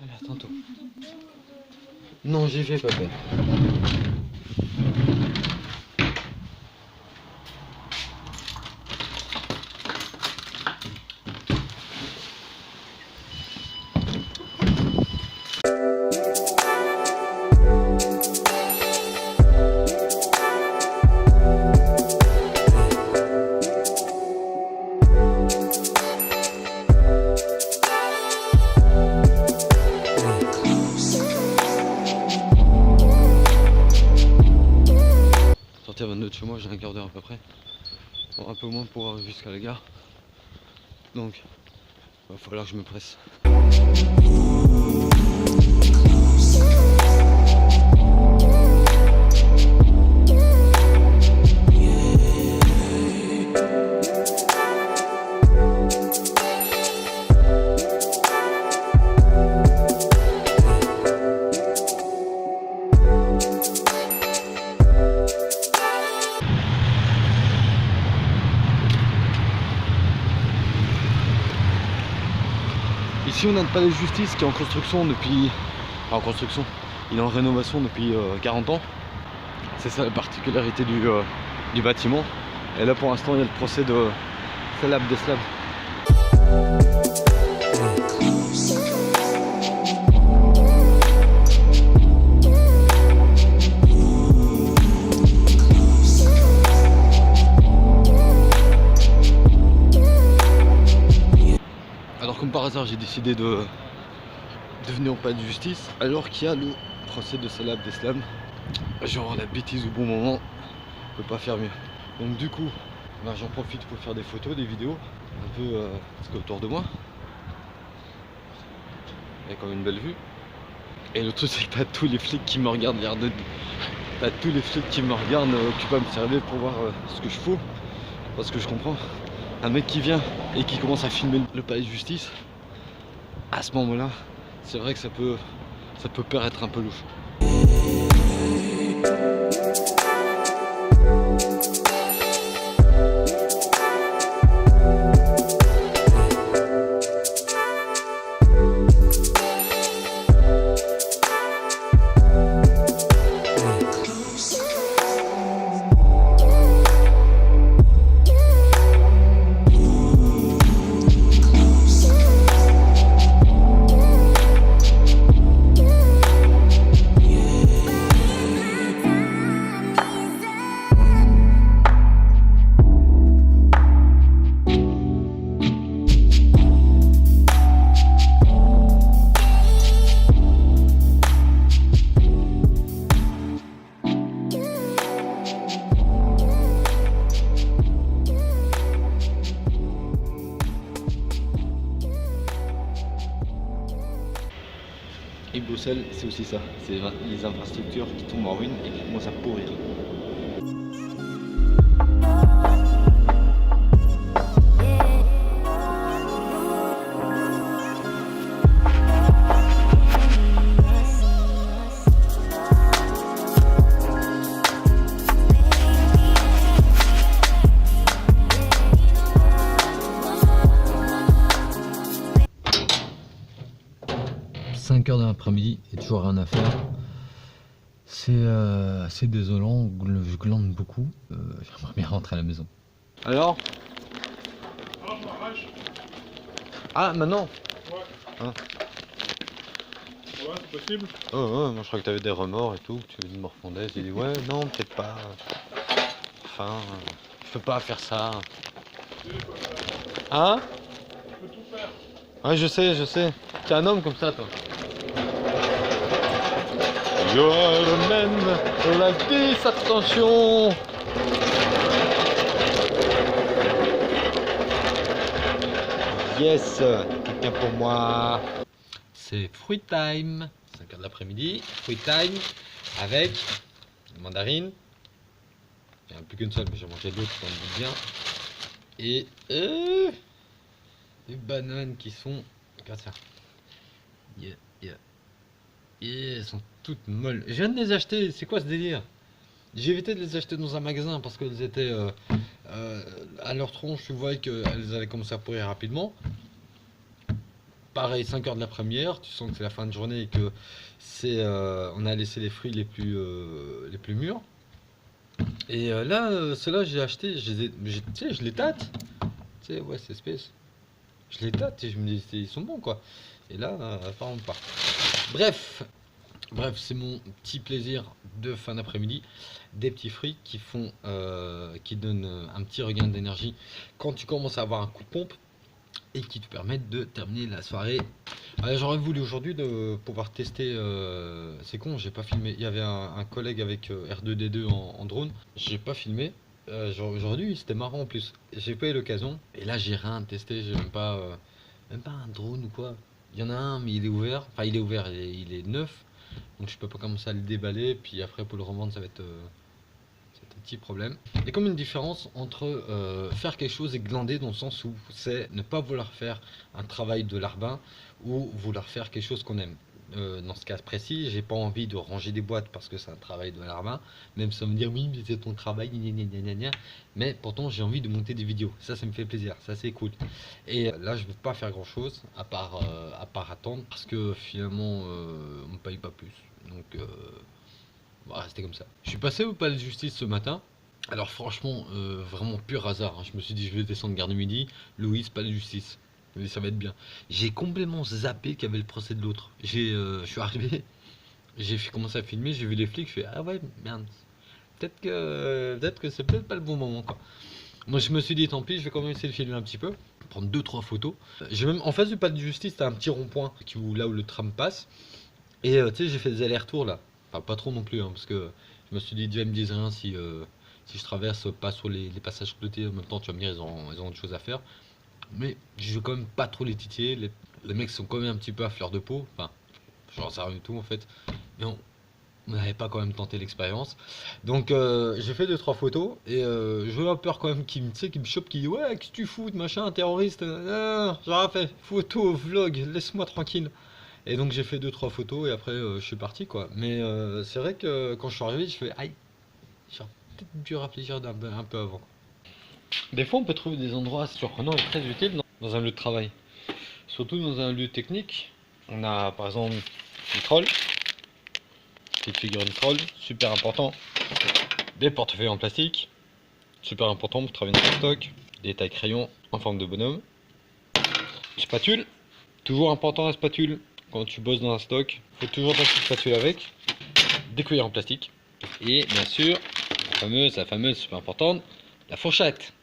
Allez, à tantôt. Non, j'y vais, papa. Sortir à 22 de chez moi, j'ai un quart d'heure à peu près. Bon, un peu moins pour arriver jusqu'à la gare. Donc, il va falloir que je me presse. Ici on a le palais de justice qui est en construction depuis... Enfin, en construction, il est en rénovation depuis 40 ans. C'est ça la particularité du bâtiment. Et là pour l'instant il y a le procès de Salah Abdeslam. Alors comme par hasard j'ai décidé de venir au palais de justice alors qu'il y a le procès de Salah Abdeslam. Genre la bêtise au bon moment, on peut pas faire mieux. Donc du coup, ben, j'en profite pour faire des photos, des vidéos, un peu ce qu'il y a autour de moi. Il y a quand même une belle vue. Et le truc c'est que t'as tous les flics qui me regardent, t'as tous les flics qui me regardent, occupés à me servir pour voir ce que je fous. Parce que je comprends, un mec qui vient et qui commence à filmer le palais de justice, à ce moment là, c'est vrai que ça peut paraître un peu louche. Et Bruxelles, c'est aussi ça, c'est les infrastructures qui tombent en ruine et qui commencent à pourrir. « 5h de l'après-midi et toujours rien à faire. C'est assez désolant, je glande beaucoup. J'aimerais bien rentrer à la maison. Alors ? Ah, maintenant ? Ouais. Hein ? Ouais, c'est possible. Oh, ouais, moi je crois que t'avais des remords et tout, que tu me refondais. J'ai dit ouais, non, peut-être pas. Enfin, je peux pas faire ça. Hein ? Je peux tout faire. Ouais, je sais. T'es un homme comme ça, toi. Yo, le même, la vie, attention. Yes, quelqu'un pour moi. C'est fruit time. 5h de l'après-midi, fruit time avec mandarine. Il n'y en a plus qu'une seule, mais j'ai mangé d'autres, ça me dit bien. Et des bananes qui sont... Regarde ça. Elles sont toutes molles. Je viens de les acheter, c'est quoi ce délire? J'ai évité de les acheter dans un magasin parce qu'elles étaient à leur tronche, tu vois qu'elles allaient commencer à pourrir rapidement. pareil, 5h de l'après-midi, tu sens que c'est la fin de journée et que c'est, on a laissé les fruits les plus mûrs. Et là, ceux-là, j'ai acheté, tu sais, je les tâte. Tu sais, ouais, c'est espèce. Je les tâte et je me dis, ils sont bons, quoi. Et là, apparemment pas. Bref, c'est mon petit plaisir de fin d'après-midi. Des petits fruits qui font, qui donnent un petit regain d'énergie quand tu commences à avoir un coup de pompe et qui te permettent de terminer la soirée. J'aurais voulu aujourd'hui de pouvoir tester. C'est con, j'ai pas filmé. Il y avait un collègue avec R2D2 en drone. J'ai pas filmé. Aujourd'hui, c'était marrant en plus. J'ai pas eu l'occasion. Et là, j'ai rien testé. J'ai même pas un drone ou quoi. Il y en a un, mais il est ouvert. Enfin, il est ouvert, il est neuf. Donc je peux pas commencer à le déballer. Puis après, pour le revendre, ça va être un petit problème. Il y a comme une différence entre faire quelque chose et glander, dans le sens où c'est ne pas vouloir faire un travail de larbin ou vouloir faire quelque chose qu'on aime. Dans ce cas précis, j'ai pas envie de ranger des boîtes parce que c'est un travail de larbin, même ça me dire oui, mais c'est ton travail, mais pourtant j'ai envie de monter des vidéos. Ça me fait plaisir, ça c'est cool. Et là, je veux pas faire grand chose à part attendre parce que finalement, on me paye pas plus. Donc, on va rester comme ça. Je suis passé au palais de justice ce matin. Alors franchement, vraiment pur hasard, hein. Je me suis dit je vais descendre Gare du Midi, Louise, palais de justice. Je me dis, ça va être bien. J'ai complètement zappé qu'il y avait le procès de l'autre. Je suis arrivé, commencé à filmer, j'ai vu les flics, je fais ah ouais merde. Peut-être que c'est peut-être pas le bon moment, quoi. Moi je me suis dit tant pis, je vais quand même essayer de filmer un petit peu, prendre 2-3 photos. J'ai même en face du palais de justice, t'as un petit rond-point là où le tram passe. Et tu sais, j'ai fait des allers-retours là. Enfin, pas trop non plus, hein, parce que je me suis dit, Dieu me dise rien si je traverse pas sur les passages clotés. En même temps, tu vas me dire, ils ont autre chose à faire. Mais je veux quand même pas trop les titiller. Les mecs sont quand même un petit peu à fleur de peau. Enfin, j'en sais rien du tout en fait. Mais on n'avait pas quand même tenté l'expérience. Donc j'ai fait 2-3 photos. Et je veux peur quand même qu'il me chope, qui dit ouais, qu'est-ce que tu fous, machin, terroriste. J'ai rien fait. Photo, vlog, laisse-moi tranquille. Et donc j'ai fait 2-3 photos et après je suis parti, quoi. Mais c'est vrai que quand je suis arrivé, je fais aïe, j'aurais peut-être dû réfléchir un peu avant. Des fois on peut trouver des endroits surprenants et très utiles dans un lieu de travail. Surtout dans un lieu technique. On a par exemple des trolls, petite figurine troll, super important. Des portefeuilles en plastique, super important pour travailler dans le stock. Des tailles crayons en forme de bonhomme. Spatule, toujours important la spatule. Quand tu bosses dans un stock, faut toujours ta petite spatule avec. Des cuillères en plastique. Et bien sûr, la fameuse, super importante, la fourchette.